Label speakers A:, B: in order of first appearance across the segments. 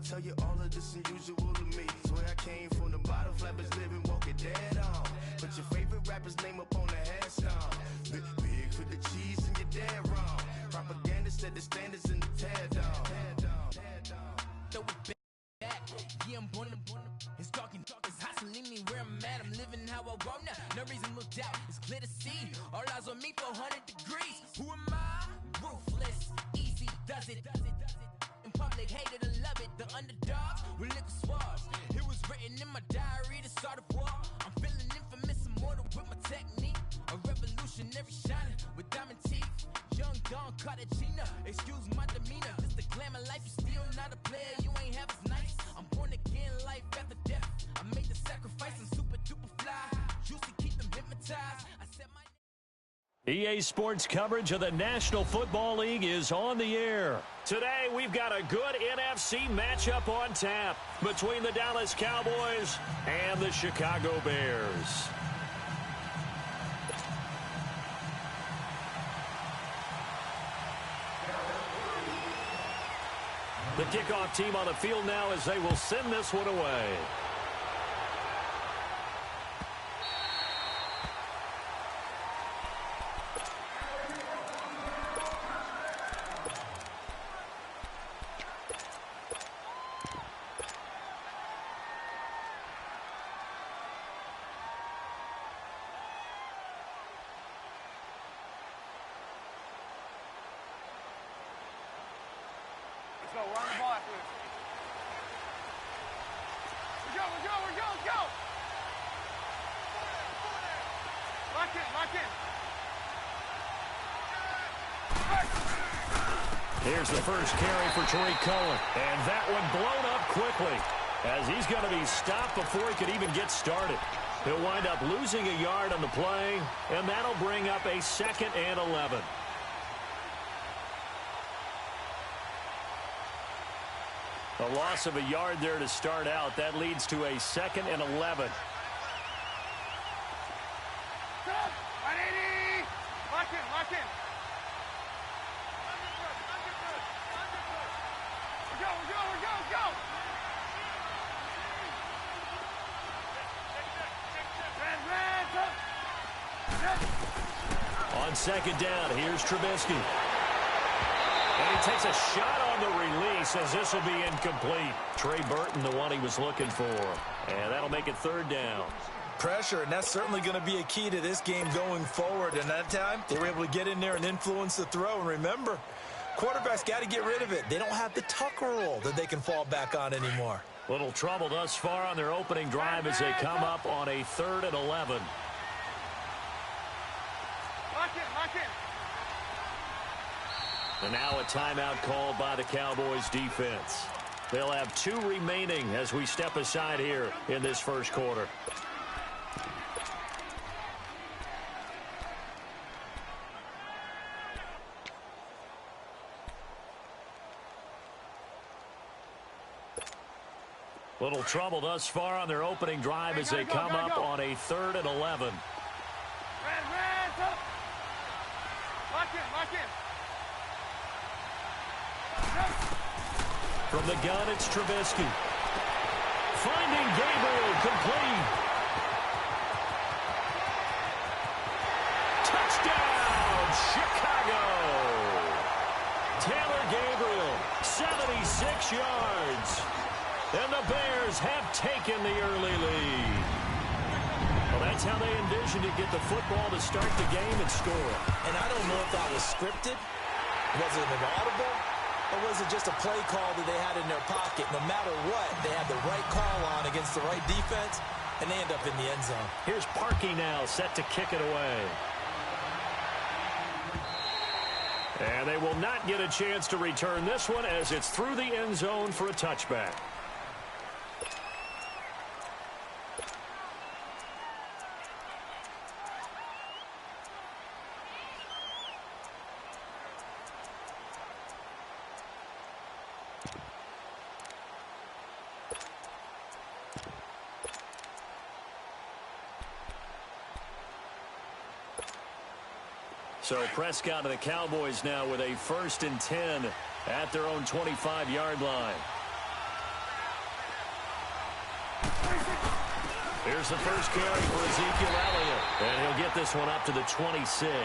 A: tell you all of this unusual to me. Swear I came from the bottom, flappers living, walking dead on. Put your favorite rapper's name up on the headstone. Big for the cheese and you're dead wrong. Propaganda set the standards in the tear down.
B: Throw it back, yeah, I'm born. It's talking, it's hustling me where I'm at. I'm living how I want now. No reason to look out, it's clear to see. All eyes on me, 400 degrees. Who am I? Ruthless, easy, does it. In public, hated and love it. The underdogs with liquor swabs. It was written in my diary to start a war. I'm feeling infamous, immortal with my technique. A revolutionary shining with diamond teeth. Young Don Cartagena, excuse my demeanor. Just the glamour life, you still not a player. You ain't half as nice. I'm born again, life after death. I made the sacrifice, I'm super duper fly. Juicy, keep them hypnotized. I said my
C: EA Sports coverage of the National Football League is on the air. Today, we've got a good NFC matchup on tap between the Dallas Cowboys and the Chicago Bears. The kickoff team on the field now as they will send this one away.
D: Go, we're on the ball after this. We go. Lock in.
C: Here's the first carry for Tariq Cohen. And that one blown up quickly as he's going to be stopped before he could even get started. He'll wind up losing a yard on the play, and that'll bring up a 2nd and 11. A loss of a yard there to start out. That leads to a 2nd and 11.
D: Lock in. Go.
C: On 2nd down, here's Trubisky. And he takes a shot on the release as this will be incomplete. Trey Burton, the one he was looking for. And that'll make it 3rd down.
E: Pressure, and that's certainly going to be a key to this game going forward. And that time, they were able to get in there and influence the throw. And remember, quarterbacks got to get rid of it. They don't have the Tucker rule that they can fall back on anymore.
C: Little trouble thus far on their opening drive as they come up on a 3rd and 11.
D: Lock in.
C: And now a timeout called by the Cowboys defense. They'll have 2 remaining as we step aside here in this first quarter. Little trouble thus far on their opening drive as they come up on a 3rd and 11.
D: Red, lock in.
C: From the gun, it's Trubisky. Finding Gabriel, complete. Touchdown, Chicago. Taylor Gabriel, 76 yards. And the Bears have taken the early lead. Well, that's how they envisioned to get the football to start the game and score.
E: And I don't know if that was scripted. Was it an audible? Or was it just a play call that they had in their pocket? No matter what, they had the right call on against the right defense, and they end up in the end zone.
C: Here's Parkey now, set to kick it away. And they will not get a chance to return this one as it's through the end zone for a touchback. So Prescott and the Cowboys now with a 1st and 10 at their own 25-yard line. Here's the first carry for Ezekiel Elliott, and he'll get this one up to the 26.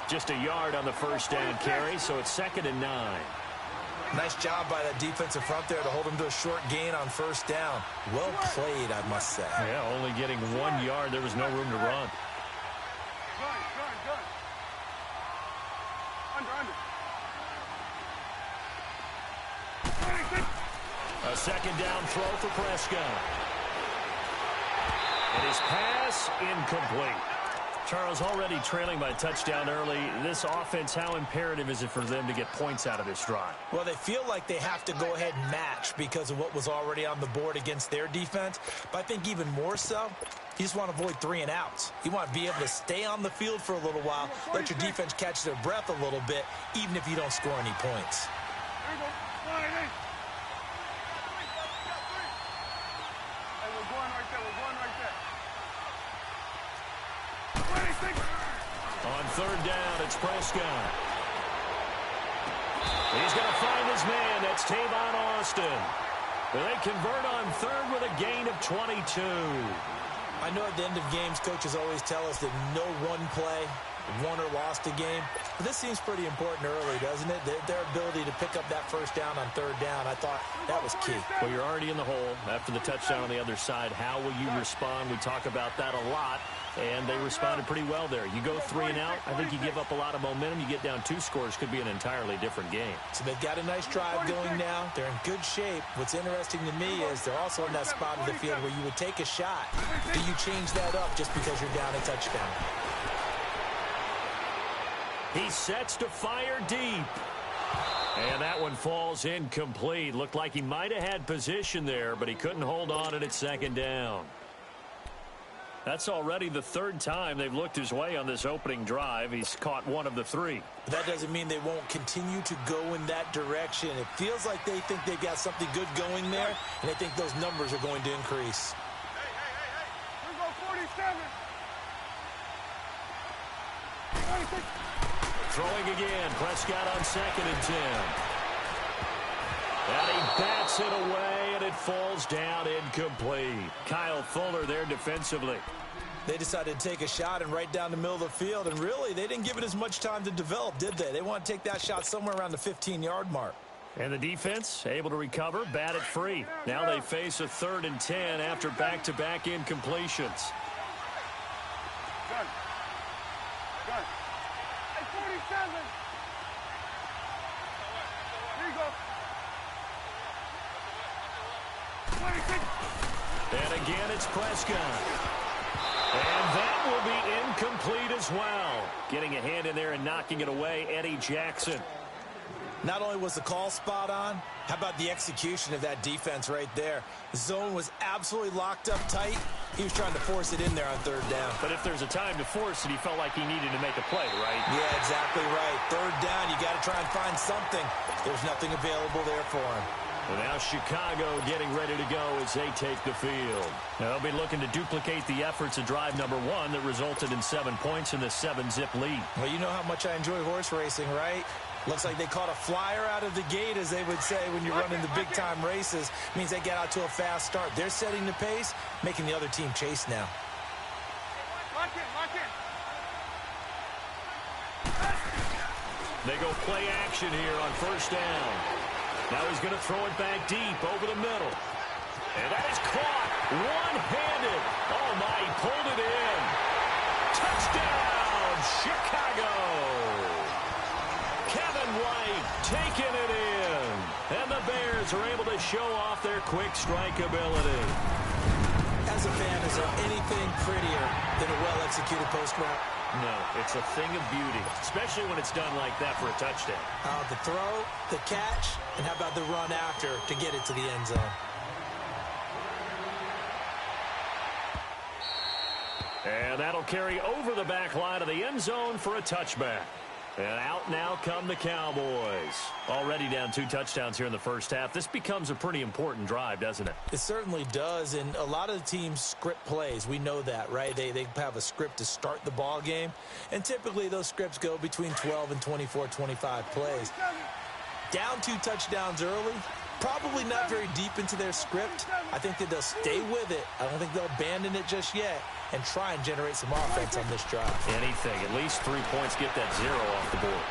C: Just a yard on the first down carry, so it's 2nd and 9.
E: Nice job by that defensive front there to hold him to a short gain on first down. Well played, I must say.
C: Yeah, only getting 1 yard. There was no room to run.
D: Gun. Under.
C: A 2nd down throw for Prescott. And his pass incomplete. Charles, already trailing by a touchdown early. This offense, how imperative is it for them to get points out of this drive?
E: Well, they feel like they have to go ahead and match because of what was already on the board against their defense. But I think even more so, you just want to avoid 3 and outs. You want to be able to stay on the field for a little while, let your defense catch their breath a little bit, even if you don't score any points.
D: There you go. Hey, we're going right there.
C: On 3rd down, it's Prescott. He's going to find his man. That's Tavon Austin. They convert on 3rd with a gain of 22.
E: I know at the end of games, coaches always tell us that no one play won or lost a game. But this seems pretty important early, doesn't it? Their ability to pick up that first down on 3rd down, I thought that was key.
C: Well, you're already in the hole after the touchdown on the other side. How will you respond? We talk about that a lot. And they responded pretty well there. You go 3 and out, I think you give up a lot of momentum. You get down 2 scores, could be an entirely different game.
E: So they've got a nice drive going now. They're in good shape. What's interesting to me is they're also in that spot of the field where you would take a shot. Do you change that up just because you're down a touchdown?
C: He sets to fire deep. And that one falls incomplete. Looked like he might have had position there, but he couldn't hold on it at 2nd down. That's already the 3rd time they've looked his way on this opening drive. He's caught 1 of the 3.
E: But that doesn't mean they won't continue to go in that direction. It feels like they think they've got something good going there, and they think those numbers are going to increase.
D: Hey. Here go 47. 26.
C: Throwing again. Prescott on 2nd and 10. And he bats it away, and it falls down incomplete. Kyle Fuller there defensively.
E: They decided to take a shot and right down the middle of the field, and really, they didn't give it as much time to develop, did they? They want to take that shot somewhere around the 15-yard mark.
C: And the defense able to recover, bat it free. Now they face a 3rd and 10 after back-to-back incompletions.
D: Gun. Hey, 47. Here you go. 26.
C: And again, it's Prescott. And that will be incomplete as well. Getting a hand in there and knocking it away, Eddie Jackson.
E: Not only was the call spot on, how about the execution of that defense right there? The zone was absolutely locked up tight. He was trying to force it in there on 3rd down.
C: But if there's a time to force it, he felt like he needed to make a play, right?
E: Yeah, exactly right. 3rd down, you got to try and find something. There's nothing available there for him.
C: Well, now Chicago getting ready to go as they take the field. Now they'll be looking to duplicate the efforts of drive number 1 that resulted in 7 points in the 7-zip lead.
E: Well, you know how much I enjoy horse racing, right? Looks like they caught a flyer out of the gate, as they would say when you're running the big-time races. Means they get out to a fast start. They're setting the pace, making the other team chase now.
D: Lock in.
C: They go play action here on 1st down. Now he's going to throw it back deep over the middle. And that is caught one-handed. Oh, my, he pulled it in. Touchdown, Chicago. Kevin White taking it in. And the Bears are able to show off their quick strike ability.
E: As a fan, is there anything prettier than a well-executed post route?
C: No, it's a thing of beauty, especially when it's done like that for a touchdown.
E: The throw, the catch, and how about the run after to get it to the end zone?
C: And that'll carry over the back line of the end zone for a touchback. And out now come the Cowboys. Already down 2 touchdowns here in the first half. This becomes a pretty important drive, doesn't it?
E: It certainly does, and a lot of the teams script plays. We know that, right? They have a script to start the ball game, and typically those scripts go between 12 and 24, 25 plays. Down 2 touchdowns early. Probably not very deep into their script. I think that they'll stay with it. I don't think they'll abandon it just yet and try and generate some offense on this drive.
C: Anything. At least 3 points, get that 0 off the board.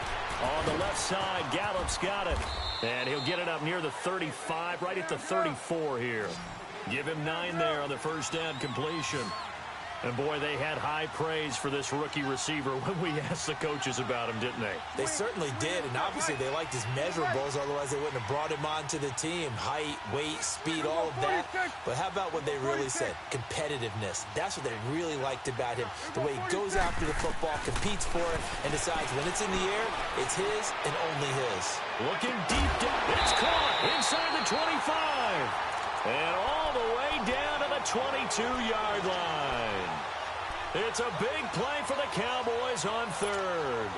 C: On the left side, Gallup's got it. And he'll get it up near the 35, right at the 34 here. Give him 9 there on the first down completion. And, boy, they had high praise for this rookie receiver when we asked the coaches about him, didn't they?
E: They certainly did, and obviously they liked his measurables, otherwise they wouldn't have brought him onto the team. Height, weight, speed, all of that. But how about what they really said? Competitiveness. That's what they really liked about him. The way he goes after the football, competes for it, and decides when it's in the air, it's his and only his.
C: Looking deep down. It's caught inside the 25. And all the way down to the 22-yard line. It's a big play for the Cowboys on third.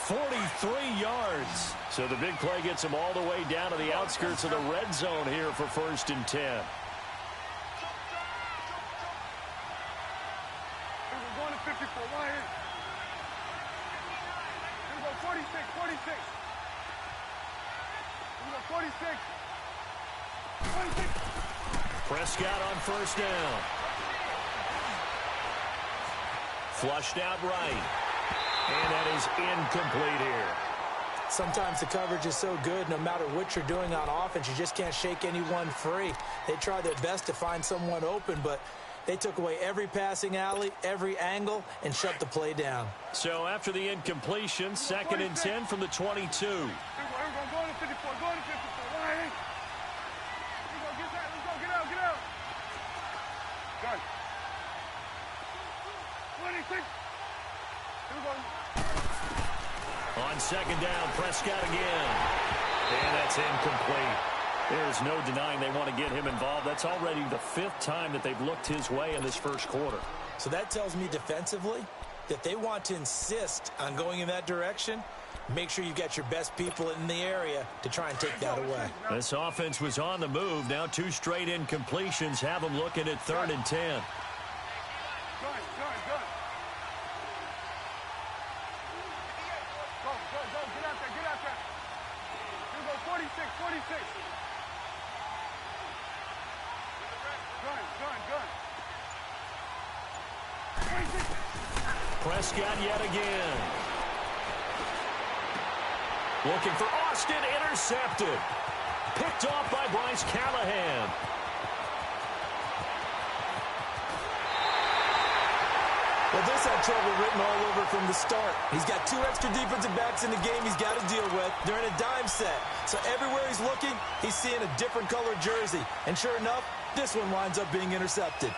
C: 43 yards. So the big play gets them all the way down to the outskirts of the red zone here for 1st and 10.
D: We're going to 54. One here. Here we go. 46. 46. Here we go. 46. 46.
C: Prescott on first down. Flushed out right. And that is incomplete here.
E: Sometimes the coverage is so good, no matter what you're doing on offense, you just can't shake anyone free. They try their best to find someone open, but they took away every passing alley, every angle, and shut the play down.
C: So after the incompletion, 2nd and 10 from the 22.
D: Here we go. Go to 54. Go to 54. One here. Get out. Done. 26. Here we go.
C: On 2nd down, Prescott again. And that's incomplete. There's no denying they want to get him involved. That's already the 5th time that they've looked his way in this first quarter.
E: So that tells me defensively that they want to insist on going in that direction. Make sure you got your best people in the area to try and take that away.
C: This offense was on the move. Now 2 straight incompletions have them looking at 3rd and 10.
D: Done. Go. Get out there. Here we go. 46. Done. 26.
C: Prescott yet again. Looking for Austin, intercepted. Picked off by Bryce Callahan.
E: Well, this had trouble written all over from the start. He's got 2 extra defensive backs in the game he's got to deal with. They're in a dime set. So everywhere he's looking, he's seeing a different colored jersey. And sure enough, this one winds up being intercepted.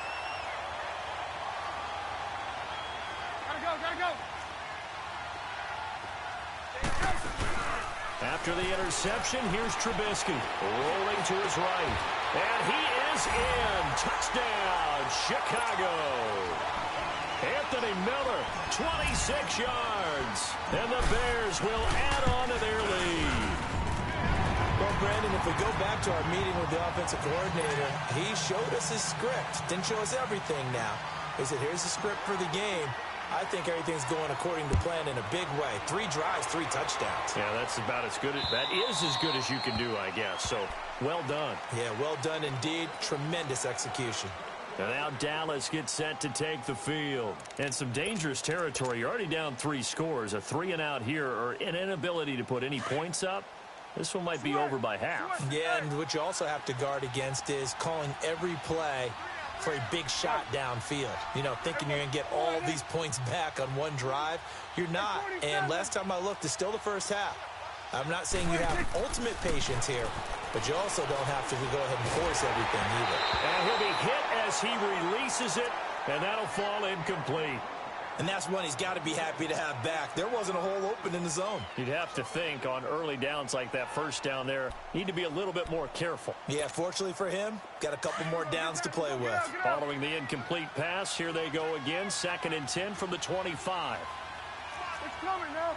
D: Gotta go.
C: After the interception, here's Trubisky rolling to his right. And he is in. Touchdown, Chicago. Anthony Miller, 26 yards. And the Bears will add on to their lead.
E: Well, Brandon, if we go back to our meeting with the offensive coordinator, he showed us his script. Didn't show us everything now. He said, here's the script for the game. I think everything's going according to plan in a big way. 3 drives, 3 touchdowns.
C: Yeah, that's about as good. That is as good as you can do, I guess. So, well done.
E: Yeah, well done indeed. Tremendous execution.
C: And now Dallas gets set to take the field. And some dangerous territory. You're already down 3 scores. A 3-and-out here, or an inability to put any points up. This one might be over by half.
E: Yeah, and what you also have to guard against is calling every play for a big shot downfield. You know, thinking you're going to get all these points back on one drive. You're not. And last time I looked, it's still the first half. I'm not saying you have ultimate patience here, but you also don't have to go ahead and force everything either.
C: And he'll be hit as he releases it, and that'll fall incomplete.
E: And that's one he's got to be happy to have back. There wasn't a hole open in the zone.
C: You'd have to think on early downs like that first down there, need to be a little bit more careful.
E: Yeah, fortunately for him, got a couple more downs to play with.
C: Following the incomplete pass, here they go again. 2nd and 10 from the 25.
D: It's coming now.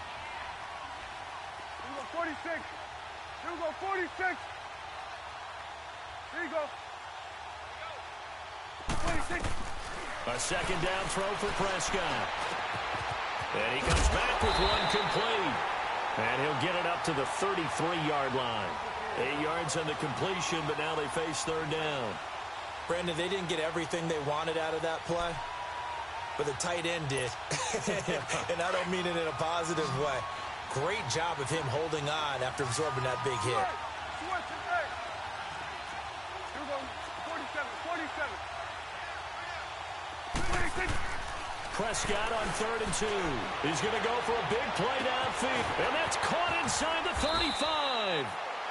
D: Here we go, 46. Here we go, 46. Here you go. 26.
C: A 2nd down throw for Prescott. And he comes back with one complete. And he'll get it up to the 33-yard line. 8 yards on the completion, but now they face third down.
E: Brandon, they didn't get everything they wanted out of that play, but the tight end did. And I don't mean it in a positive way. Great job of him holding on after absorbing that big hit.
C: Prescott on 3rd and 2. He's going to go for a big play downfield. And that's caught inside the 35.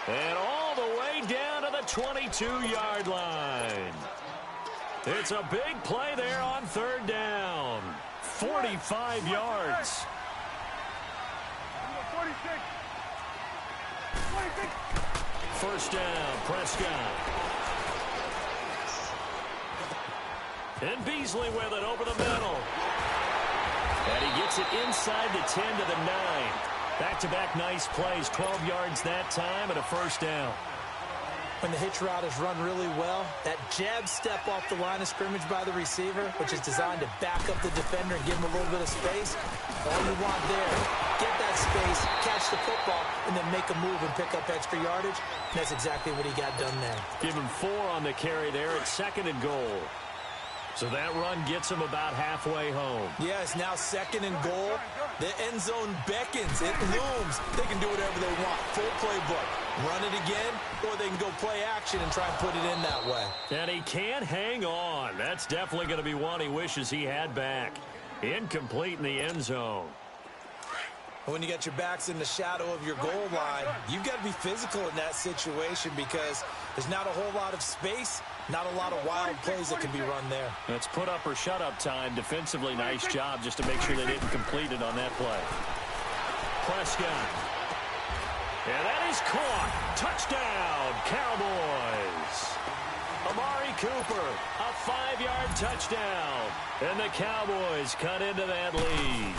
C: And all the way down to the 22-yard line. It's a big play there on 3rd down. 45 yards. 1st down, Prescott. And Beasley with it over the middle. And he gets it inside the 10 to the 9. Back-to-back nice plays, 12 yards that time and a 1st down.
E: When the hitch route is run really well, that jab step off the line of scrimmage by the receiver, which is designed to back up the defender and give him a little bit of space, all you want there, get that space, catch the football, and then make a move and pick up extra yardage. And that's exactly what he got done there.
C: Give him 4 on the carry there at 2nd and goal. So that run gets him about halfway home.
E: Yes, now 2nd and goal. The end zone beckons. It looms. They can do whatever they want. Full playbook. Run it again, or they can go play action and try and put it in that way.
C: And he can't hang on. That's definitely going to be one he wishes he had back. Incomplete in the end zone.
E: When you got your backs in the shadow of your goal line, you've got to be physical in that situation because there's not a whole lot of space, not a lot of wild plays that can be run there.
C: That's put up or shut up time. Defensively, nice job just to make sure they didn't complete it on that play. Prescott. And that is caught. Touchdown, Cowboys. Amari Cooper, a 5-yard touchdown. And the Cowboys cut into that lead.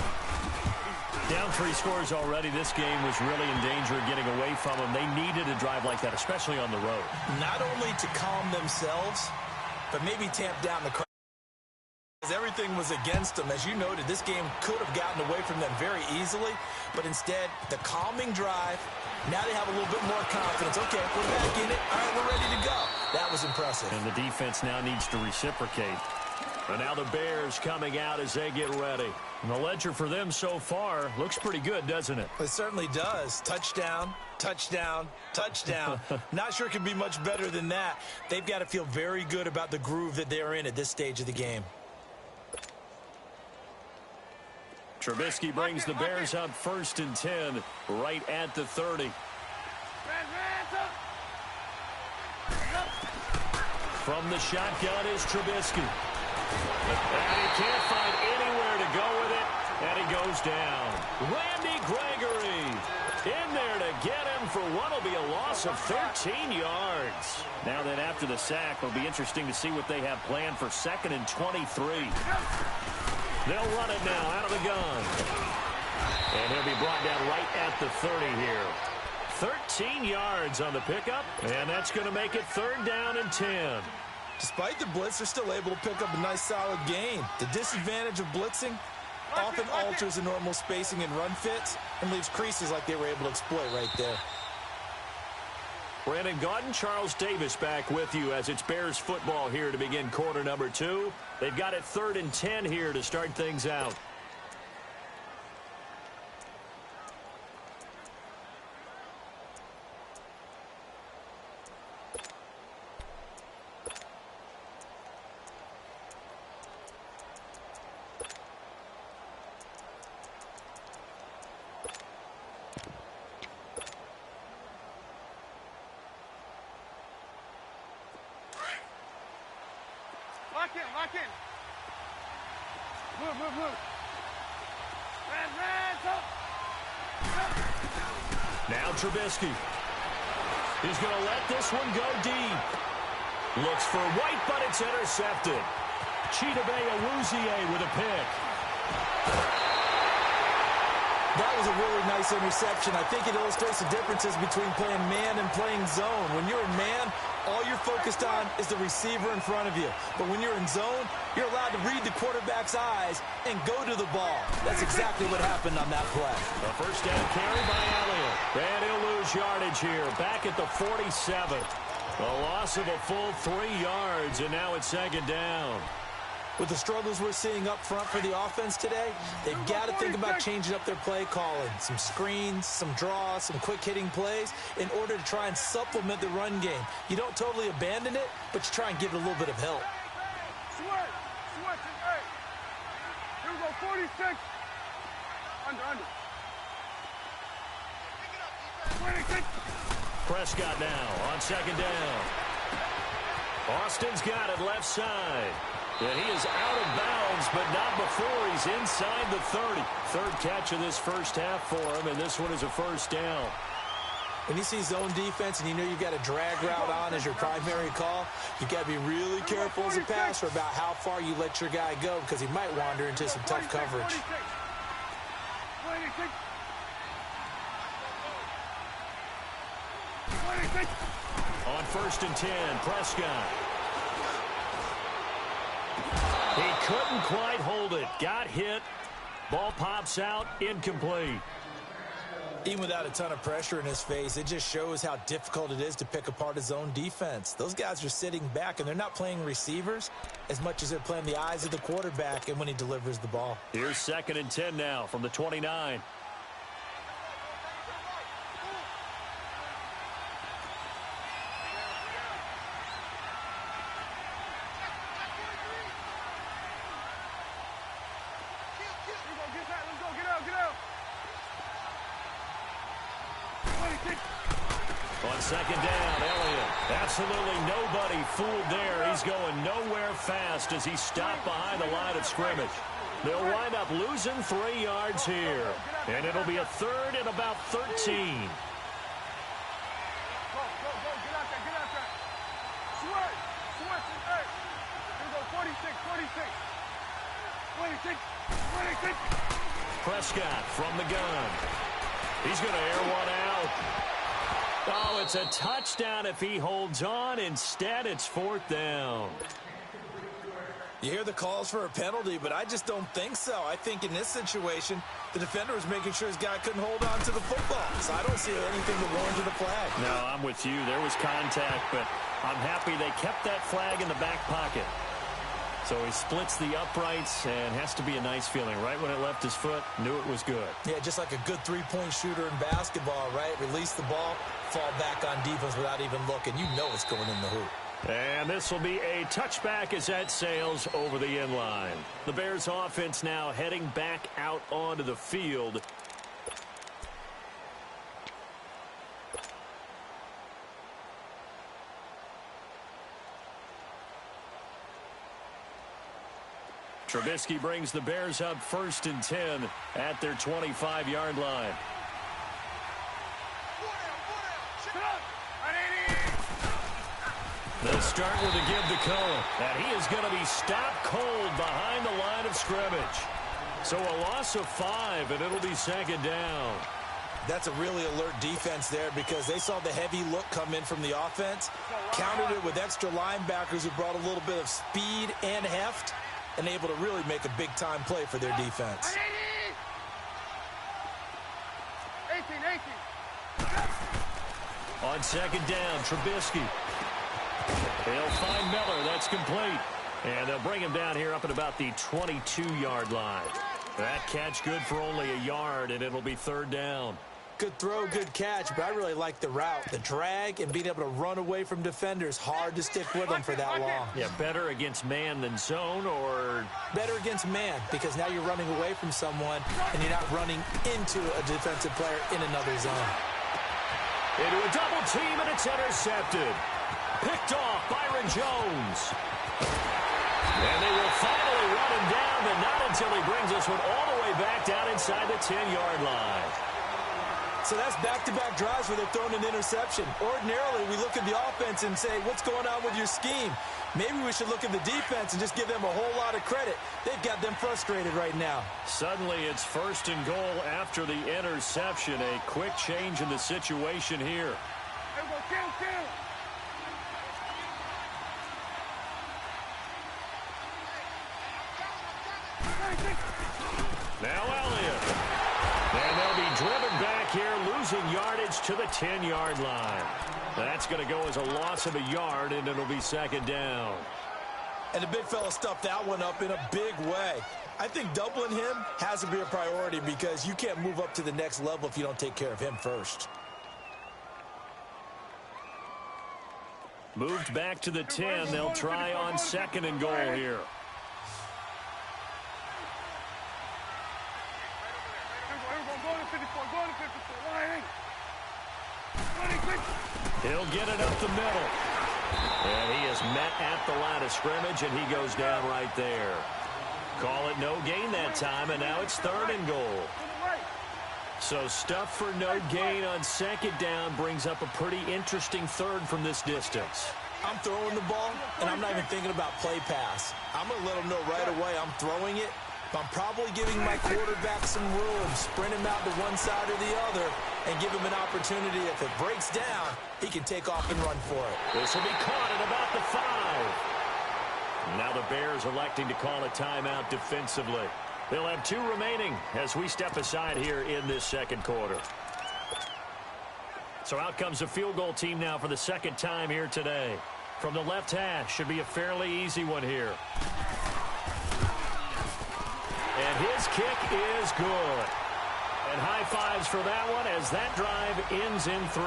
C: Down 3 scores already. This game was really in danger of getting away from them. They needed a drive like that, especially on the road.
E: Not only to calm themselves, but maybe tamp down the crowd. Everything was against them. As you noted, this game could have gotten away from them very easily, but instead, the calming drive, now they have a little bit more confidence. Okay, we're back in it. All right, we're ready to go. That was impressive.
C: And the defense now needs to reciprocate. And now the Bears coming out as they get ready. And the ledger for them so far looks pretty good, doesn't it?
E: It certainly does. Touchdown, touchdown, touchdown. Not sure it can be much better than that. They've got to feel very good about the groove that they're in at this stage of the game.
C: Trubisky brings the Bears up 1st and 10 right at the 30. From the shotgun is Trubisky. And he can't find anywhere to go with it, and he goes down. Randy Gregory in there to get him for what will be a loss of 13 yards. Now then, after the sack, it'll be interesting to see what they have planned for 2nd and 23. They'll run it now out of the gun. And he'll be brought down right at the 30 here. 13 yards on the pickup, and that's going to make it 3rd down and 10.
E: Despite the blitz, they're still able to pick up a nice solid gain. The disadvantage of blitzing often alters the normal spacing and run fits and leaves creases like they were able to exploit right there.
C: Brandon Gaudin, Charles Davis back with you as it's Bears football here to begin quarter number 2. They've got it 3rd and 10 here to start things out.
D: Lock in. Move.
C: Now Trubisky. He's going to let this one go deep. Looks for White, but it's intercepted. Chidobe Awuzie with a pick.
E: That was a really nice interception. I think it illustrates the differences between playing man and playing zone. When you're in man, all you're focused focused on is the receiver in front of you. But when you're in zone, you're allowed to read the quarterback's eyes and go to the ball. That's exactly what happened on that play.
C: A first down carry by Elliott. And he'll lose yardage here, back at the 47. A loss of a full 3 yards, and now it's second down.
E: With the struggles we're seeing up front for the offense today, they've got to think about changing up their play calling. Some screens, some draws, some quick-hitting plays in order to try and supplement the run game. You don't totally abandon it, but you try and give it a little bit of help.
D: Switch, hey. Here we go, 46. Under. 26.
C: Prescott now on second down. Austin's got it left side. And he is out of bounds, but not before he's inside the 30. Third catch of this first half for him, and this one is a first down.
E: When you see zone defense and you know you've got a drag route on as your primary call, you've got to be really careful as a passer about how far you let your guy go because he might wander into some tough coverage.
D: 26.
C: On first and 10, Prescott. He couldn't quite hold it. Got hit. Ball pops out. Incomplete.
E: Even without a ton of pressure in his face, it just shows how difficult it is to pick apart his own defense. Those guys are sitting back, and they're not playing receivers as much as they're playing the eyes of the quarterback and when he delivers the ball.
C: Here's second and 10 now from the 29. On second down, Elliott. Absolutely nobody fooled there. He's going nowhere fast as he's stopped behind the line of scrimmage. They'll wind up losing 3 yards here. And it'll be a third and about 13.
D: Go, get out there. Switch, hey. Here we go, 26.
C: Prescott from the gun. He's going to air one out. Oh, it's a touchdown if he holds on. Instead, it's fourth down.
E: You hear the calls for a penalty, but I just don't think so. I think in this situation, the defender was making sure his guy couldn't hold on to the football. So I don't see anything that warranted a flag.
C: No, I'm with you. There was contact, but I'm happy they kept that flag in the back pocket. So he splits the uprights and has to be a nice feeling. Right when it left his foot, knew it was good.
E: Yeah, just like a good three-point shooter in basketball, right? Release the ball, fall back on defense without even looking. You know it's going in the hoop.
C: And this will be a touchback as that sails over the end line. The Bears offense now heading back out onto the field. Trubisky brings the Bears up first and 10 at their 25-yard line. They'll start with a give to Cohen, and he is going to be stopped cold behind the line of scrimmage. So a loss of 5, and it'll be second down.
E: That's a really alert defense there because they saw the heavy look come in from the offense, countered it with extra linebackers who brought a little bit of speed and heft, and able to really make a big-time play for their defense.
D: 18.
C: On second down, Trubisky. They'll find Miller. That's complete. And they'll bring him down here up at about the 22-yard line. That catch good for only a yard, and it'll be third down.
E: Good throw, good catch, but I really like the route. The drag and being able to run away from defenders. Hard to stick with them for that long.
C: Yeah, better against man than zone, or?
E: Better against man, because now you're running away from someone, and you're not running into a defensive player in another zone.
C: Into a double team, and it's intercepted. Picked off Byron Jones. And they will finally run him down, but not until he brings this one all the way back down inside the 10-yard line.
E: So that's back-to-back drives where they're throwing an interception. Ordinarily, we look at the offense and say, what's going on with your scheme? Maybe we should look at the defense and just give them a whole lot of credit. They've got them frustrated right now.
C: Suddenly, it's first and goal after the interception. A quick change in the situation here. Now Elliott. And they'll be driven back here, losing yardage to the 10-yard line. That's going to go as a loss of a yard, and it'll be second down.
E: And the big fella stuffed that one up in a big way. I think doubling him has to be a priority because you can't move up to the next level if you don't take care of him first.
C: Moved back to the 10. They'll try on second and goal here. He'll get it up the middle. And he is met at the line of scrimmage, and he goes down right there. Call it no gain that time, and now it's third and goal. So stuff for no gain on second down brings up a pretty interesting third from this distance.
E: I'm throwing the ball, and I'm not even thinking about play pass. I'm going to let him know right away I'm throwing it. But I'm probably giving my quarterback some room, sprint him out to one side or the other, and give him an opportunity. If it breaks down, he can take off and run for it.
C: This will be caught at about the 5. Now the Bears electing to call a timeout defensively. They'll have 2 remaining as we step aside here in this second quarter. So out comes a field goal team now for the second time here today. From the left hash, should be a fairly easy one here. And his kick is good. And high fives for that one as that drive ends in 3.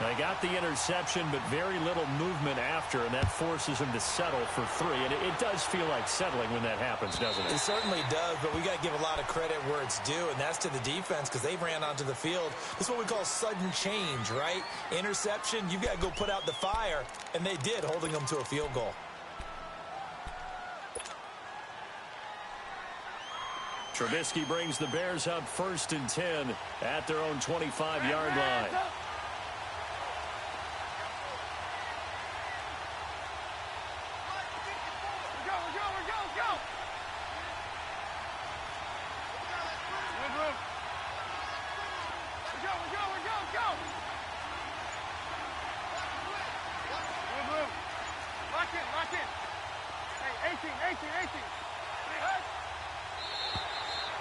C: They got the interception, but very little movement after, and that forces him to settle for 3. And it does feel like settling when that happens, doesn't it?
E: It certainly does, but we got to give a lot of credit where it's due, and that's to the defense because they ran onto the field. This is what we call sudden change, right? Interception, you've got to go put out the fire, and they did, holding them to a field goal.
C: Trubisky brings the Bears up 1st and 10 at their own 25-yard line.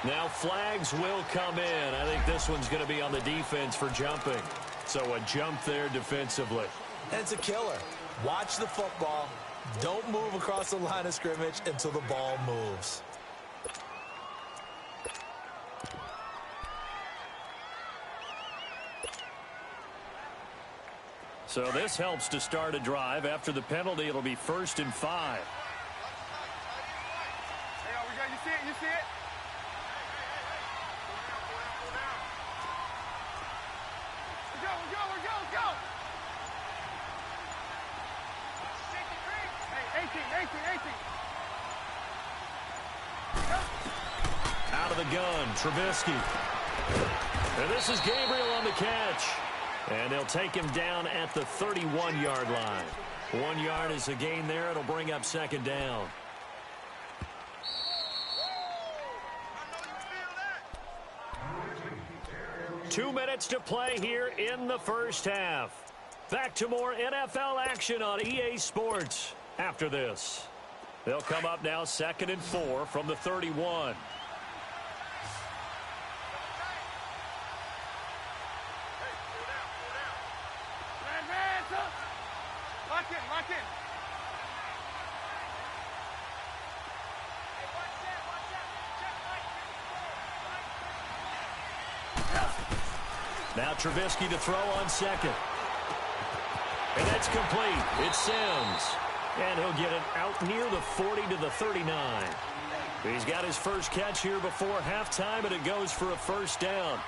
C: Now flags will come in. I think this one's going to be on the defense for jumping. So a jump there defensively.
E: And it's a killer. Watch the football. Don't move across the line of scrimmage until the ball moves.
C: So this helps to start a drive. After the penalty, it'll be 1st and 5.
D: You see it? You see it? Go! Hey, 18.
C: Out of the gun, Trubisky. And this is Gabriel on the catch. And they'll take him down at the 31-yard line. 1 yard is a gain there. It'll bring up second down. Two minutes to play here in the first half. Back to more NFL action on EA Sports after this. They'll come up now 2nd and 4 from the 31.
D: Lock in.
C: Now Trubisky to throw on second. And that's complete. It's Sims. And he'll get it out near the 40 to the 39. He's got his first catch here before halftime, and it goes for a first down.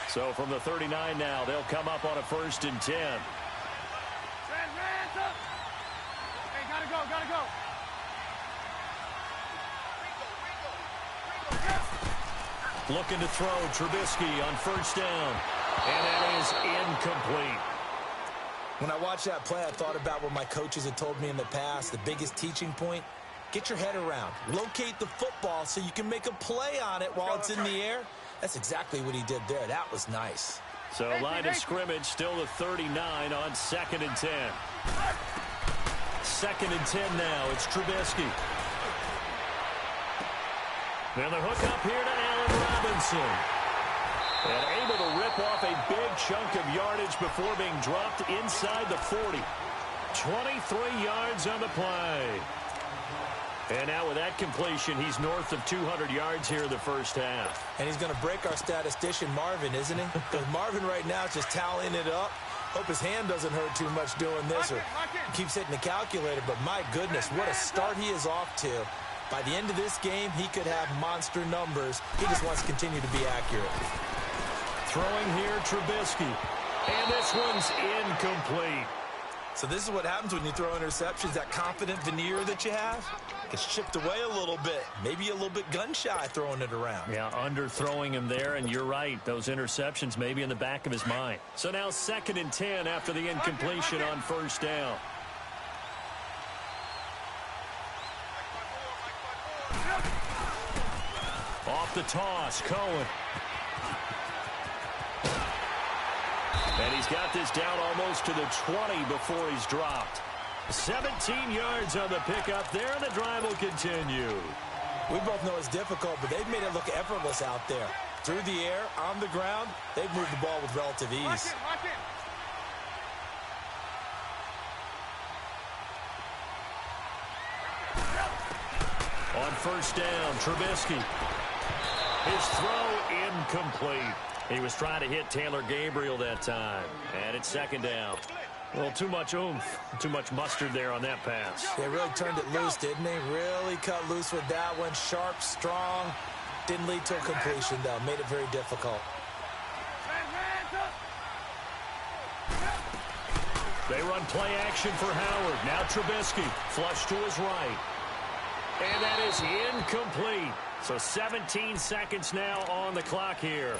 C: So from the 39 now, they'll come up on a 1st and 10.
D: Hey, gotta go.
C: Looking to throw, Trubisky on 1st down. And that is incomplete.
E: When I watched that play, I thought about what my coaches had told me in the past. The biggest teaching point, get your head around. Locate the football so you can make a play on it while it's in the air. That's exactly what he did there. That was nice.
C: So line of scrimmage, still the 39 on 2nd and 10. 2nd and 10 now. It's Trubisky. And the hook up here to Allen Robinson. And able to rip off a big chunk of yardage before being dropped inside the 40. 23 yards on the play. And now with that completion, he's north of 200 yards here in the first half.
E: And he's going to break our statistician, Marvin, isn't he? Because Marvin right now is just tallying it up. Hope his hand doesn't hurt too much doing this or keeps hitting the calculator. But my goodness, what a start he is off to. By the end of this game, he could have monster numbers. He just wants to continue to be accurate.
C: Throwing here, Trubisky. And this one's incomplete.
E: So this is what happens when you throw interceptions. That confident veneer that you have gets chipped away a little bit. Maybe a little bit gun-shy throwing it around.
C: Yeah, underthrowing him there, and you're right. Those interceptions may be in the back of his mind. So now 2nd and 10 after the incompletion on first down. Off the toss, Cohen. And he's got this down almost to the 20 before he's dropped. 17 yards on the pickup there, and the drive will continue.
E: We both know it's difficult, but they've made it look effortless out there. Through the air, on the ground, they've moved the ball with relative ease.
C: On first down, Trubisky. His throw incomplete. He was trying to hit Taylor Gabriel that time. And it's 2nd down. Well, too much oomph, too much mustard there on that pass.
E: They really turned it loose, didn't they? Really cut loose with that one. Sharp, strong. Didn't lead to a completion, though. Made it very difficult.
C: They run play action for Howard. Now Trubisky, flush to his right. And that is incomplete. So 17 seconds now on the clock here.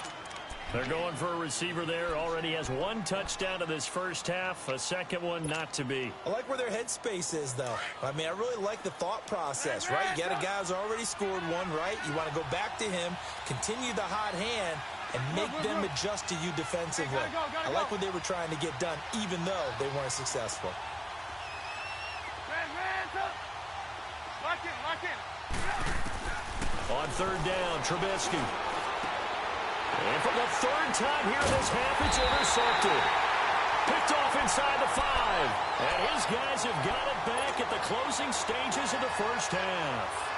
C: They're going for a receiver there. Already has 1 touchdown in this first half. A second one not to be.
E: I like where their headspace is, though. I mean, I really like the thought process, right? You got a guy who's already scored one, right? You want to go back to him, continue the hot hand, and make them adjust to you defensively. I like what they were trying to get done, even though they weren't successful.
C: On third down, Trubisky. And for the 3rd time here in this half, it's intercepted. Picked off inside the 5. And his guys have got it back at the closing stages of the first half.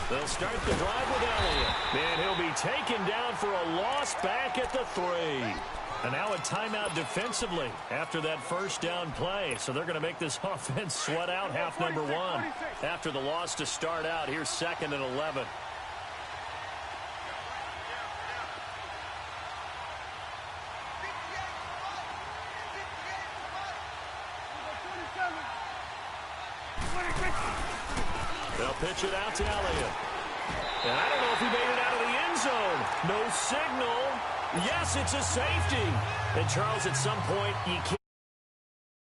C: They'll start the drive with Elliott. And he'll be taken down for a loss back at the 3. And now a timeout defensively after that first down play. So they're going to make this offense sweat out half number 1. After the loss to start out, here's 2nd and 11. They'll pitch it out to Elliott. And I don't know if he made it out of the end zone. No signal. Yes, it's a safety. And Charles, at some point, you can't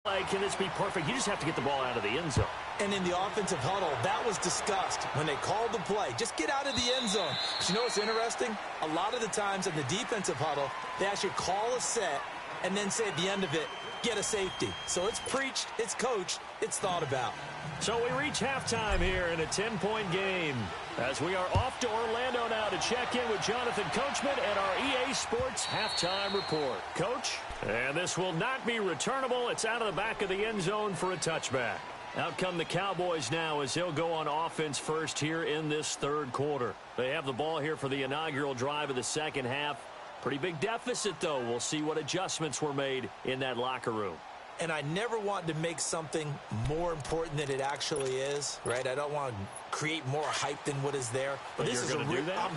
C: play. Can this be perfect? You just have to get the ball out of the end zone.
E: And in the offensive huddle, that was discussed when they called the play. Just get out of the end zone. But you know what's interesting? A lot of the times in the defensive huddle, they actually call a set and then say at the end of it, get a safety. So it's preached, it's coached, it's thought about.
C: So we reach halftime here in a 10-point game as we are off to Orlando now to check in with Jonathan Coachman at our EA Sports Halftime Report. Coach, and this will not be returnable. It's out of the back of the end zone for a touchback. Out come the Cowboys now as they'll go on offense first here in this 3rd quarter. They have the ball here for the inaugural drive of the second half. Pretty big deficit, though. We'll see what adjustments were made in that locker room.
E: And I never want to make something more important than it actually is, right? I don't want to create more hype than what is there.
C: But this is I'm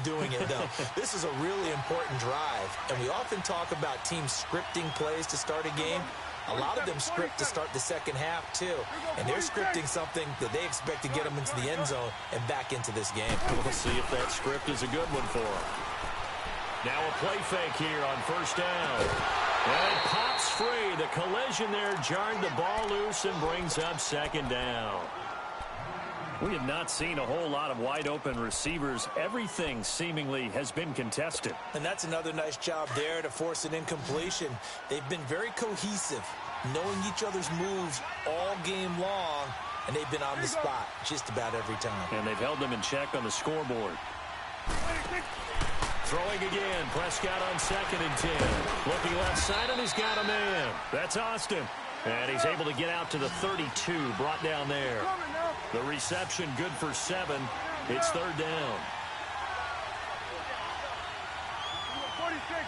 E: doing it, though. This is a really important drive. And we often talk about teams scripting plays to start a game. A lot of them script to start the second half, too. And they're scripting something that they expect to get them into the end zone and back into this game.
C: We'll see if that script is a good one for them. Now a play fake here on first down. And it pops free. The collision there jarred the ball loose and brings up second down. We have not seen a whole lot of wide-open receivers. Everything seemingly has been contested.
E: And that's another nice job there to force an incompletion. They've been very cohesive, knowing each other's moves all game long, and they've been on the spot just about every time.
C: And they've held them in check on the scoreboard. Throwing again. Prescott on 2nd and 10. Looking left side, and he's got a man. That's Austin. And he's able to get out to the 32, brought down there. The reception good for 7. It's third down.
D: 46.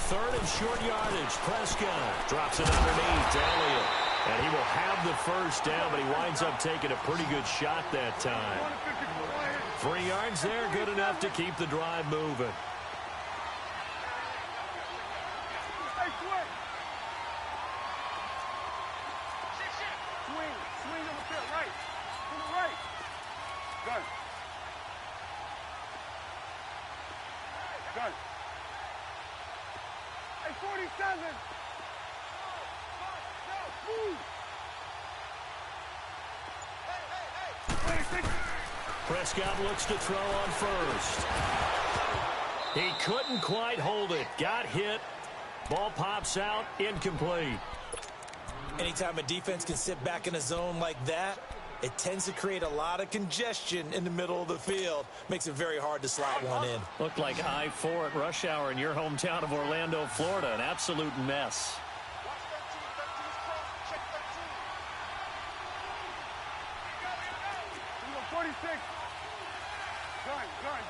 C: Third and short yardage. Prescott drops it underneath to Elliott. And he will have the first down, but he winds up taking a pretty good shot that time. 3 yards there, good enough to keep the drive moving.
D: Swing over there, right. To the right. Good. Good. Hey, 47. Move.
C: Prescott looks to throw on first. He couldn't quite hold it. Got hit. Ball pops out. Incomplete.
E: Anytime a defense can sit back in a zone like that, it tends to create a lot of congestion in the middle of the field. Makes it very hard to slot one in.
C: Looked like I-4 at rush hour in your hometown of Orlando, Florida. An absolute mess.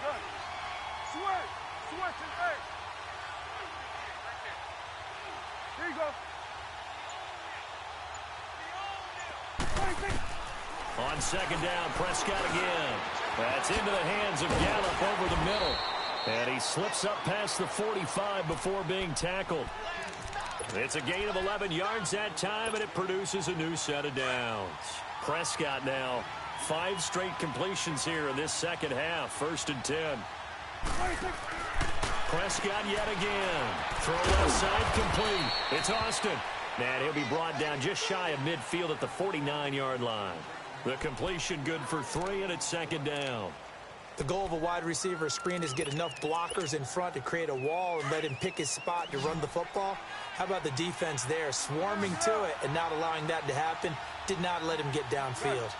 D: Gun. Switch and hey. Here you go.
C: On 2nd down, Prescott again. That's into the hands of Gallup over the middle. And he slips up past the 45 before being tackled. It's a gain of 11 yards that time, and it produces a new set of downs. Prescott now 5 straight completions here in this second half. 1st and 10. Prescott yet again. Throw left side complete. It's Austin. And he'll be brought down just shy of midfield at the 49-yard line. The completion good for 3, and it's 2nd down.
E: The goal of a wide receiver screen is get enough blockers in front to create a wall and let him pick his spot to run the football. How about the defense there, swarming to it and not allowing that to happen? Did not let him get downfield.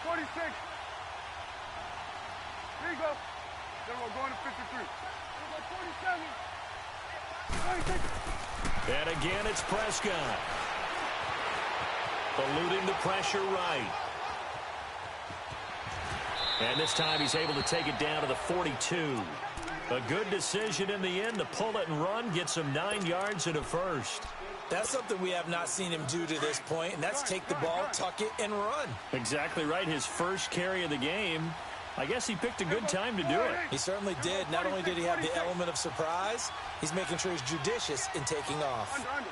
D: 46. Here you go. Then we're going to 53. Here we go, 47. 46.
C: And again, it's Prescott. Eluding the pressure right. And this time he's able to take it down to the 42. A good decision in the end to pull it and run. Gets him 9 yards and a first.
E: That's something we have not seen him do to this point, and that's take the ball, tuck it, and run.
C: Exactly right. His first carry of the game. I guess he picked a good time to do it.
E: He certainly did. Not only did he have the element of surprise, he's making sure he's judicious in taking off.
D: Under.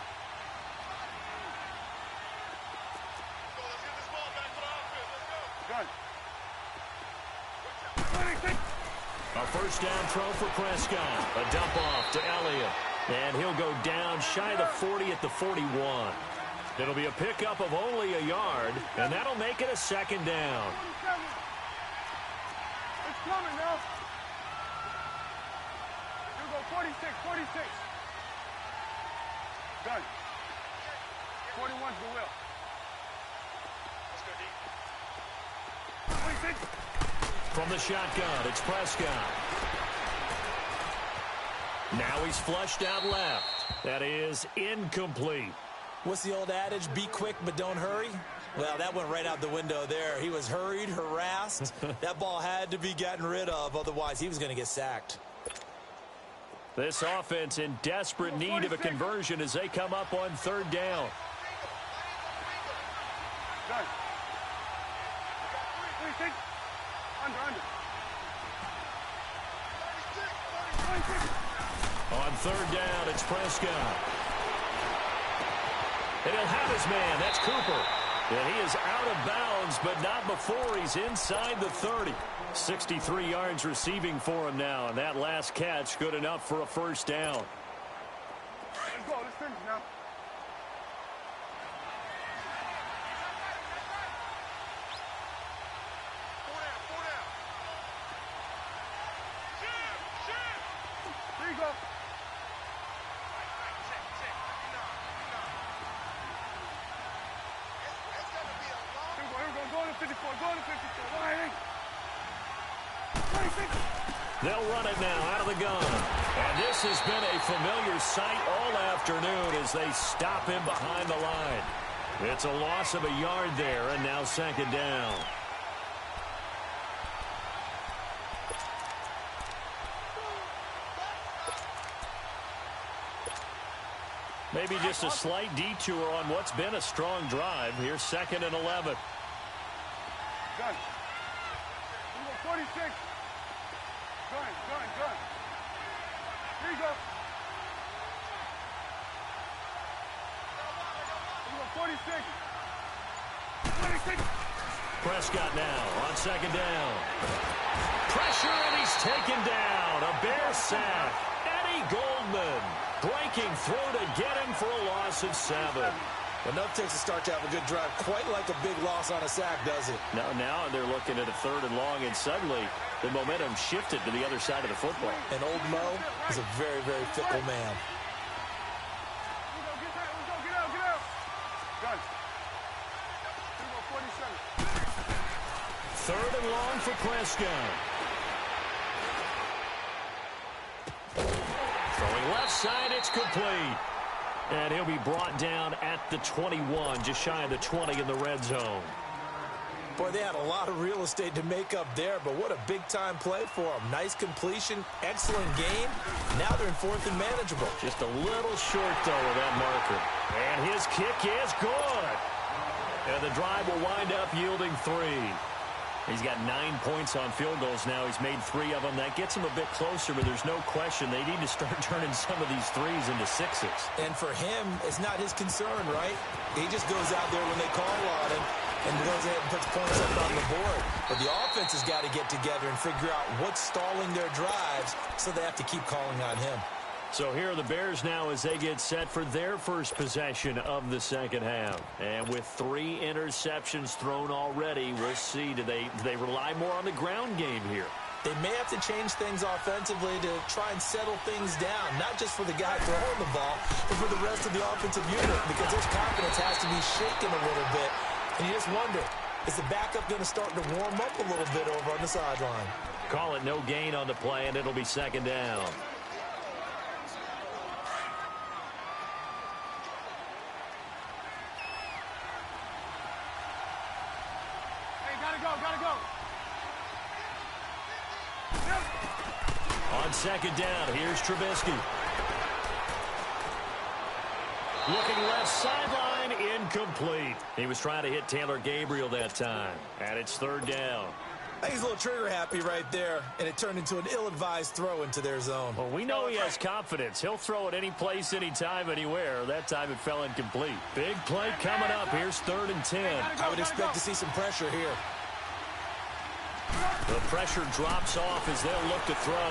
C: A first down throw for Prescott. A dump off to Elliott. And he'll go down shy of the 40 at the 41. It'll be a pickup of only a yard, and that'll make it a 2nd down.
D: It's coming now. You go 46. Done. 41's the will. Let's go deep. 26.
C: From the shotgun, it's Prescott. Now he's flushed out left. That is incomplete.
E: What's the old adage? Be quick, but don't hurry. Well, that went right out the window there. He was hurried, harassed. That ball had to be gotten rid of, otherwise he was going to get sacked.
C: This offense in desperate need of a conversion as they come up on 3rd down.
D: Done. 26. Under. 26.
C: On 3rd down, it's Prescott. And he'll have his man. That's Cooper. And he is out of bounds, but not before he's inside the 30. 63 yards receiving for him now, and that last catch good enough for a first down.
D: Let's go. Let's finish now. There you go. Here we go. Go to 54. Go to 54. All right. 26.
C: They'll run it now out of the gun. And this has been a familiar sight all afternoon as they stop him behind the line. It's a loss of a yard there, and now second down. Maybe just a slight detour on what's been a strong drive. Here's 2nd and 11.
D: Gun. 46. Gun. Here you go. 46. 26.
C: Prescott now on second down. Pressure, and he's taken down. A Bear sack. Eddie Goldman breaking through to get him for a loss of 7.
E: Enough takes to start to have a good drive. Quite like a big loss on a sack, does it?
C: Now they're looking at a 3rd and long, and suddenly the momentum shifted to the other side of the football.
E: And old Mo is a very, very fickle man.
D: Get out. Gun. 47.
C: 3rd and long for Prescott. Throwing left side, it's complete. And he'll be brought down at the 21, just shy of the 20 in the red zone.
E: Boy, they had a lot of real estate to make up there, but what a big-time play for them. Nice completion, excellent game. Now they're in 4th and manageable.
C: Just a little short, though, of that marker. And his kick is good. And the drive will wind up yielding 3. He's got 9 points on field goals now. He's made 3 of them. That gets him a bit closer, but there's no question they need to start turning some of these 3s into 6s.
E: And for him, it's not his concern, right? He just goes out there when they call on him and goes ahead and puts points up on the board. But the offense has got to get together and figure out what's stalling their drives, so they have to keep calling on him.
C: So here are the Bears now as they get set for their first possession of the second half. And with 3 interceptions thrown already, we'll see, do they rely more on the ground game here?
E: They may have to change things offensively to try and settle things down, not just for the guy throwing the ball, but for the rest of the offensive unit, because his confidence has to be shaken a little bit. And you just wonder, is the backup going to start to warm up a little bit over on the sideline?
C: Call it no gain on the play, and it'll be second down.
D: Gotta go.
C: On second down, here's Trubisky. Looking left sideline, incomplete. He was trying to hit Taylor Gabriel that time. And it's 3rd down.
E: I think he's a little trigger happy right there, and it turned into an ill-advised throw into their zone.
C: Well, we know he has confidence. He'll throw it any place, anytime, anywhere. That time it fell incomplete. Big play coming up. Here's 3rd and 10.
E: I would expect to see some pressure here.
C: The pressure drops off as they'll look to throw.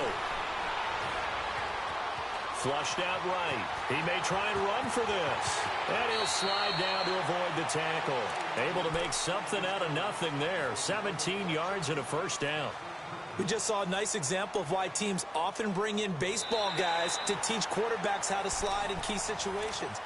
C: Flushed out right. He may try and run for this. And he'll slide down to avoid the tackle. Able to make something out of nothing there. 17 yards and a first down.
E: We just saw a nice example of why teams often bring in baseball guys to teach quarterbacks how to slide in key situations.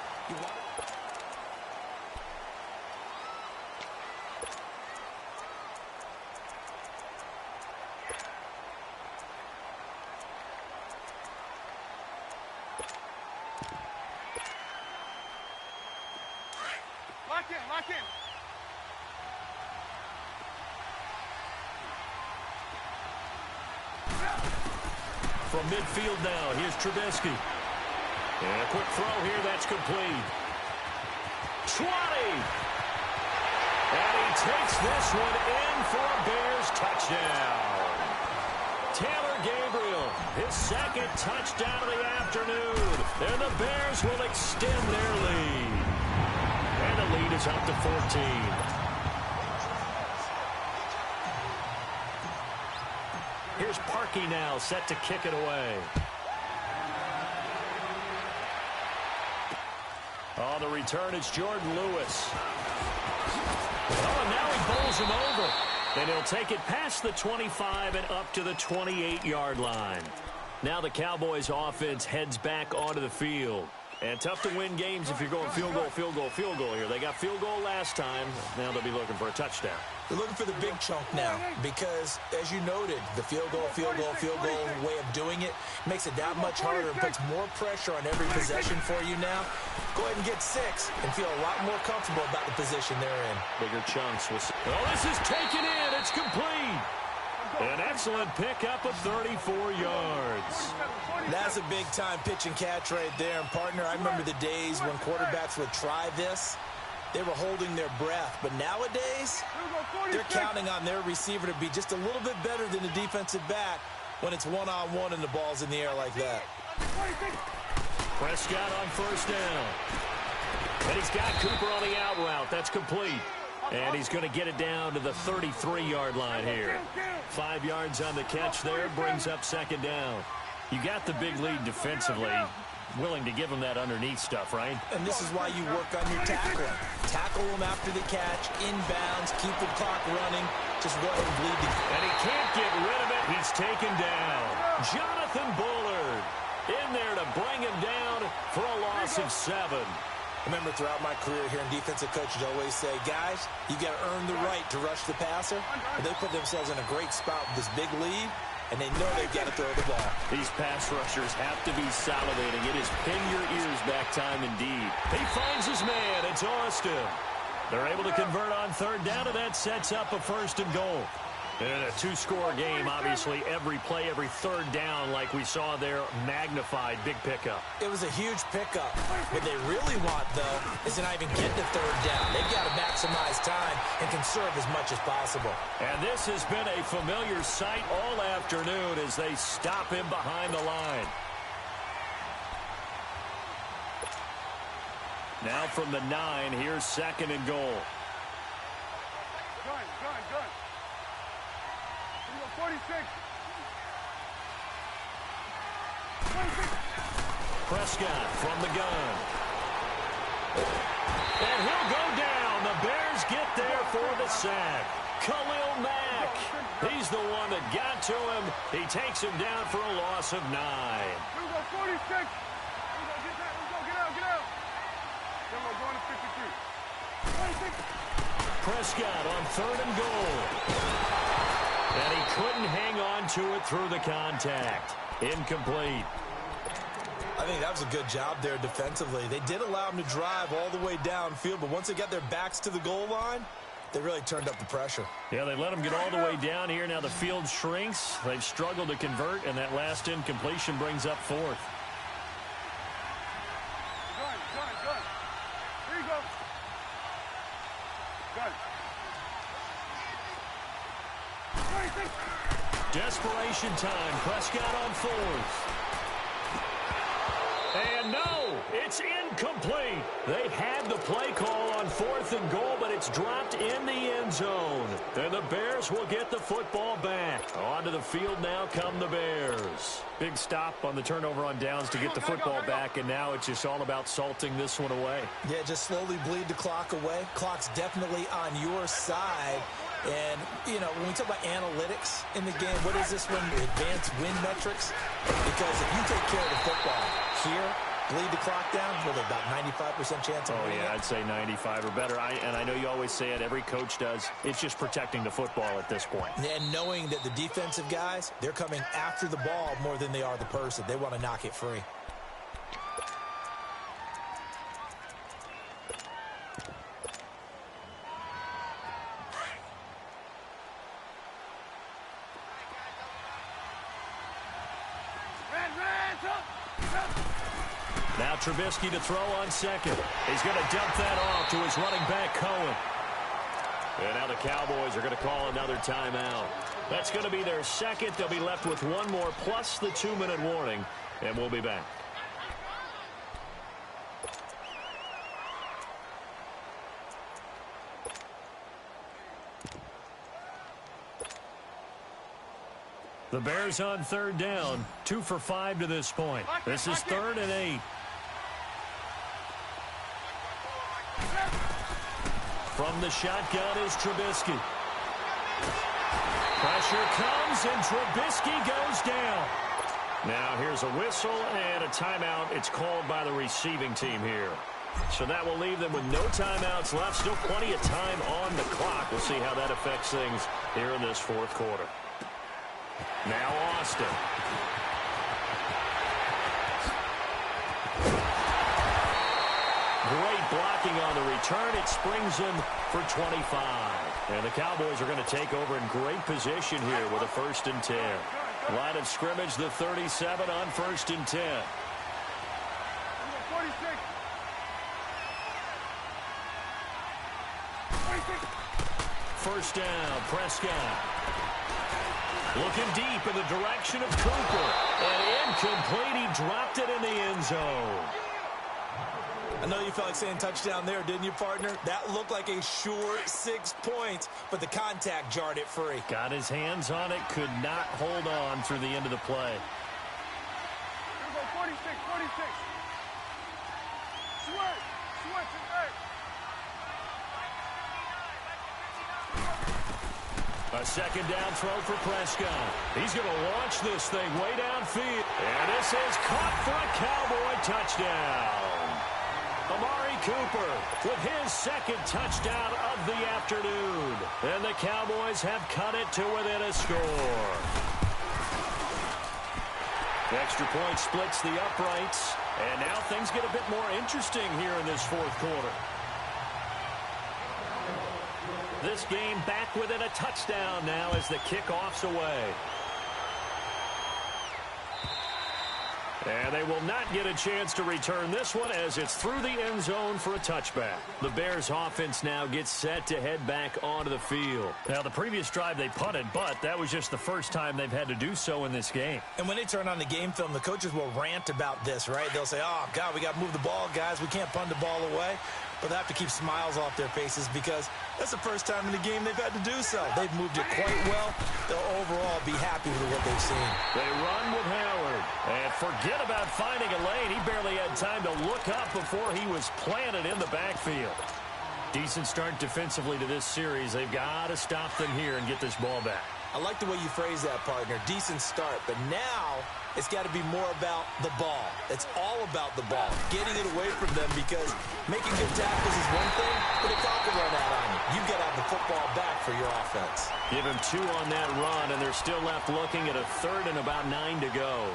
D: Lock in.
C: From midfield now, here's Trubisky. And a quick throw here, that's complete. 20! And he takes this one in for a Bears touchdown. Taylor Gabriel, his 2nd touchdown of the afternoon. And the Bears will extend their lead. And the lead is up to 14. Here's Parkey now, set to kick it away. On the return, it's Jordan Lewis. Oh, and now he bowls him over. And he'll take it past the 25 and up to the 28-yard line. Now the Cowboys offense heads back onto the field. And tough to win games if you're going field goal, field goal, field goal here. They got field goal last time. Now they'll be looking for a touchdown.
E: They're looking for the big chunk now because, as you noted, the field goal way of doing it makes it that much harder and puts more pressure on every possession for you now. Go ahead and get 6 and feel a lot more comfortable about the position they're in.
C: Bigger chunks. Oh, this is taken in. It's complete. An excellent pickup of 34 yards.
E: That's a big-time pitch and catch right there. And, partner, I remember the days when quarterbacks would try this. They were holding their breath. But nowadays, they're counting on their receiver to be just a little bit better than the defensive back when it's one-on-one and the ball's in the air like that.
C: Prescott on first down. And he's got Cooper on the out route. That's complete. And he's going to get it down to the 33-yard line here. 5 yards on the catch there, brings up second down. You got the big lead defensively. Willing to give him that underneath stuff, right?
E: And this is why you work on your tackling. Tackle him after the catch, inbounds, keep the clock running. Just go ahead and bleed the...
C: And he can't get rid of it. He's taken down. Jonathan Bullard in there to bring him down for a loss of 7.
E: Remember, throughout my career here in defensive coaches, I always say, guys, you got to earn the right to rush the passer. And they put themselves in a great spot with this big lead, and they know they've got to throw the ball.
C: These pass rushers have to be salivating. It is pin your ears back time indeed. He finds his man. It's Austin. They're able to convert on third down, and that sets up a first and goal. In a two-score game, obviously, every play, every third down, like we saw there, magnified, big pickup.
E: It was a huge pickup. What they really want, though, is to not even get to third down. They've got to maximize time and conserve as much as possible.
C: And this has been a familiar sight all afternoon as they stop him behind the line. Now from the 9, here's second and goal.
D: Gun. 46.
C: Prescott from the gun. And he'll go down. The Bears get there for the sack. Khalil Mack. He's the one that got to him. He takes him down for a loss of 9.
D: Here we go, 46. Here we go, get out. Then we're going to 53. 26.
C: Prescott on third and goal. And he couldn't hang on to it through the contact. Incomplete.
E: I think that was a good job there defensively. They did allow him to drive all the way downfield, but once they got their backs to the goal line, they really turned up the pressure.
C: Yeah, they let him get all the way down here. Now the field shrinks. They've struggled to convert, and that last incompletion brings up fourth.
D: Gun. Here you go. Gun.
C: Desperation time. Prescott on fourth. And no, it's incomplete. They had the play call on fourth and goal, but it's dropped in the end zone. And the Bears will get the football back. Onto the field now come the Bears. Big stop on the turnover on downs to get the football back, and now it's just all about salting this one away.
E: Yeah, just slowly bleed the clock away. Clock's definitely on your side. And, you know, when we talk about analytics in the game, what is this one? Advanced win metrics? Because if you take care of the football here, bleed the clock down, with about 95% chance of winning.
C: Oh, yeah, I'd say 95 or better. And I know you always say it, every coach does. It's just protecting the football at this point.
E: And knowing that the defensive guys, they're coming after the ball more than they are the person. They want to knock it free.
C: Now Trubisky to throw on second. He's going to dump that off to his running back, Cohen. And now the Cowboys are going to call another timeout. That's going to be their second. They'll be left with one more plus the 2-minute warning, and we'll be back. The Bears on third down, 2 for 5 to this point. This is 3rd and 8. From the shotgun is Trubisky. Pressure comes, and Trubisky goes down. Now here's a whistle and a timeout. It's called by the receiving team here. So that will leave them with no timeouts left. Still plenty of time on the clock. We'll see how that affects things here in this fourth quarter. Now Austin. Great blocking on the return. It springs him for 25. And the Cowboys are going to take over in great position here with a 1st and 10. Line of scrimmage, the 37 on 1st and 10. 1st down, Prescott. Looking deep in the direction of Cooper. And incomplete. He dropped it in the end zone.
E: I know you felt like saying touchdown there, didn't you, partner? That looked like a sure 6 points, but the contact jarred it free.
C: Got his hands on it, could not hold on through the end of the play.
D: 46, 46. Switch,
C: A 2nd down throw for Prescott. He's going to launch this thing way downfield. And this is caught for a Cowboy touchdown. Amari Cooper with his 2nd touchdown of the afternoon. And the Cowboys have cut it to within a score. The extra point splits the uprights. And now things get a bit more interesting here in this fourth quarter. This game back within a touchdown now as the kickoff's away. And they will not get a chance to return this one as it's through the end zone for a touchback. The Bears offense now gets set to head back onto the field. Now, the previous drive they punted, but that was just the first time they've had to do so in this game.
E: And when they turn on the game film, the coaches will rant about this, right? They'll say, oh, God, we got to move the ball, guys. We can't punt the ball away. But they have to keep smiles off their faces because that's the first time in the game they've had to do so. They've moved it quite well. They'll overall be happy with what they've seen.
C: They run with Howard. And forget about finding a lane. He barely had time to look up before he was planted in the backfield. Decent start defensively to this series. They've got to stop them here and get this ball back.
E: I like the way you phrase that, partner. Decent start. But now it's got to be more about the ball. It's all about the ball. Getting it away from them because making good tackles is one thing, but a clock will run out on you. You've got to have the football back for your offense.
C: Give him 2 on that run, and they're still left looking at a 3rd and about 9 to go.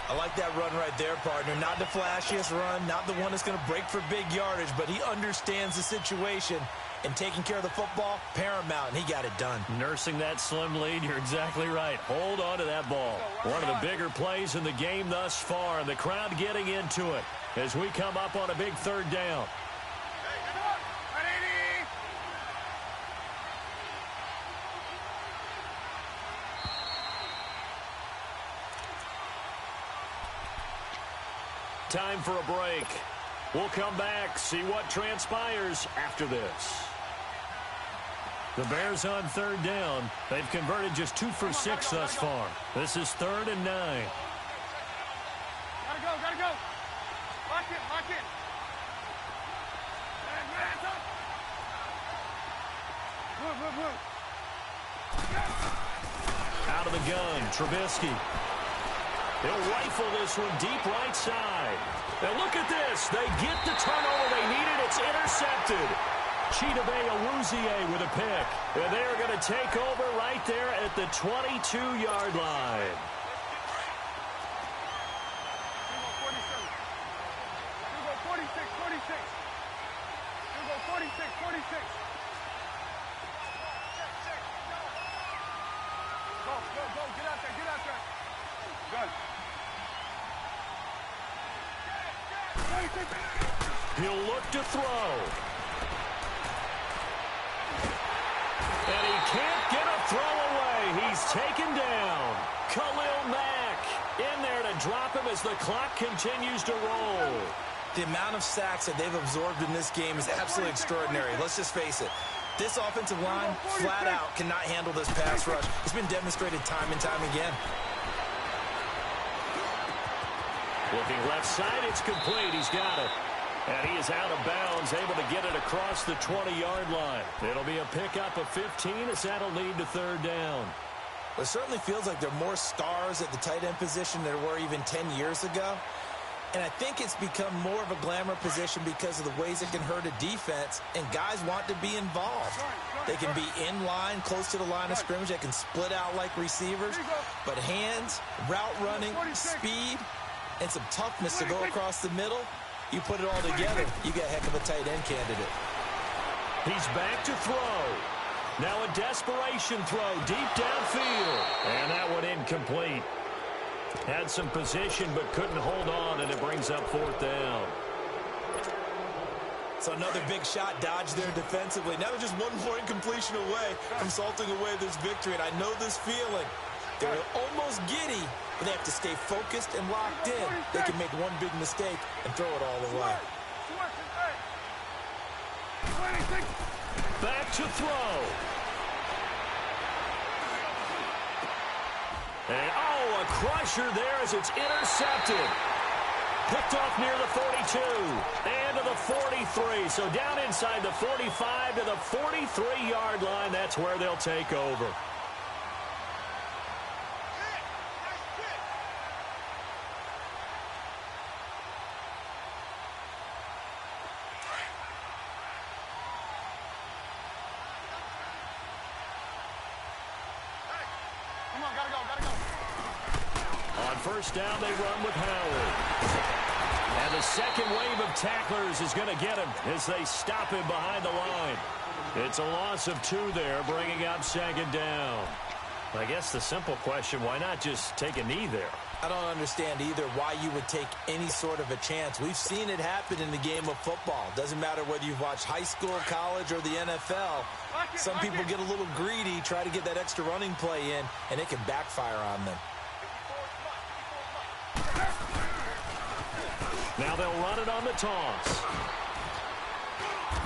E: I like that run right there, partner. Not the flashiest run, not the one that's going to break for big yardage, but he understands the situation. And taking care of the football, paramount, and he got it done. Nursing that slim lead, you're exactly right. Hold on to that ball. One of the bigger plays in the game thus far, and the crowd getting into it as we come up on a big 3rd down. Time for a break. We'll come back, see what transpires after this. The Bears on 3rd down. They've converted just 2 for 6 thus far. This is 3rd and 9.
D: Gotta go. Lock in. Move.
C: Out of the gun, Trubisky. He'll rifle this one deep right side. And look at this. They get the turnover they needed. It's intercepted. Chidobe Awuzie with a pick. And they are going to take over right there at the 22-yard line.
D: Go. Get out there. Good.
C: He'll look to throw. And he can't get a throw away. He's taken down. Khalil Mack in there to drop him as the clock continues to roll.
E: The amount of sacks that they've absorbed in this game is absolutely extraordinary. Let's just face it. This offensive line, flat out, cannot handle this pass rush. It's been demonstrated time and time again.
C: Looking left side, it's complete. He's got it. And he is out of bounds, able to get it across the 20-yard line. It'll be a pickup of 15 as that'll lead to third down.
E: It certainly feels like there are more stars at the tight end position than there were even 10 years ago. And I think it's become more of a glamour position because of the ways it can hurt a defense, and guys want to be involved. They can be in line, close to the line of scrimmage. They can split out like receivers. But hands, route running, speed, and some toughness to go across the middle, you put it all together, you get a heck of a tight end candidate.
C: He's back to throw. Now a desperation throw deep downfield. And that one incomplete. Had some position but couldn't hold on, and it brings up fourth down.
E: So another big shot dodged there defensively. Now they're just one more incompletion away from salting away this victory, and I know this feeling. They're almost giddy, but they have to stay focused and locked in. They can make one big mistake and throw it all away.
C: Back to throw. And, a crusher there as it's intercepted. Picked off near the 42 and to the 43. So down inside the 45 to the 43-yard line. That's where they'll take over. First down, they run with Howard. And the second wave of tacklers is going to get him as they stop him behind the line. It's a loss of 2 there, bringing up second down. I guess the simple question, why not just take a knee there?
E: I don't understand either why you would take any sort of a chance. We've seen it happen in the game of football. Doesn't matter whether you've watched high school, college, or the NFL. Some people get a little greedy, try to get that extra running play in, and it can backfire on them.
C: Now they'll run it on the toss.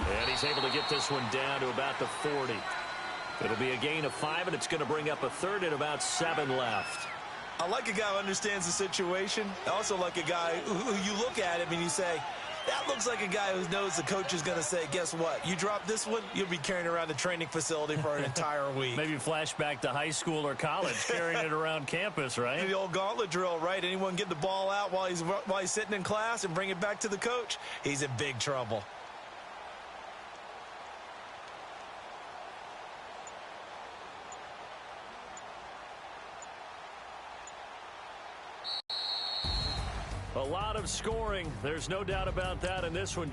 C: And he's able to get this one down to about the 40. It'll be a gain of 5, and it's going to bring up a third and about 7 left.
E: I like a guy who understands the situation. I also like a guy who you look at him and you say, that looks like a guy who knows the coach is going to say, guess what? You drop this one, you'll be carrying around the training facility for an entire week.
C: Maybe flashback to high school or college, carrying it around campus, right?
E: The old gauntlet drill, right? Anyone get the ball out while he's sitting in class and bring it back to the coach? He's in big trouble.
C: A lot of scoring. There's no doubt about that in this one.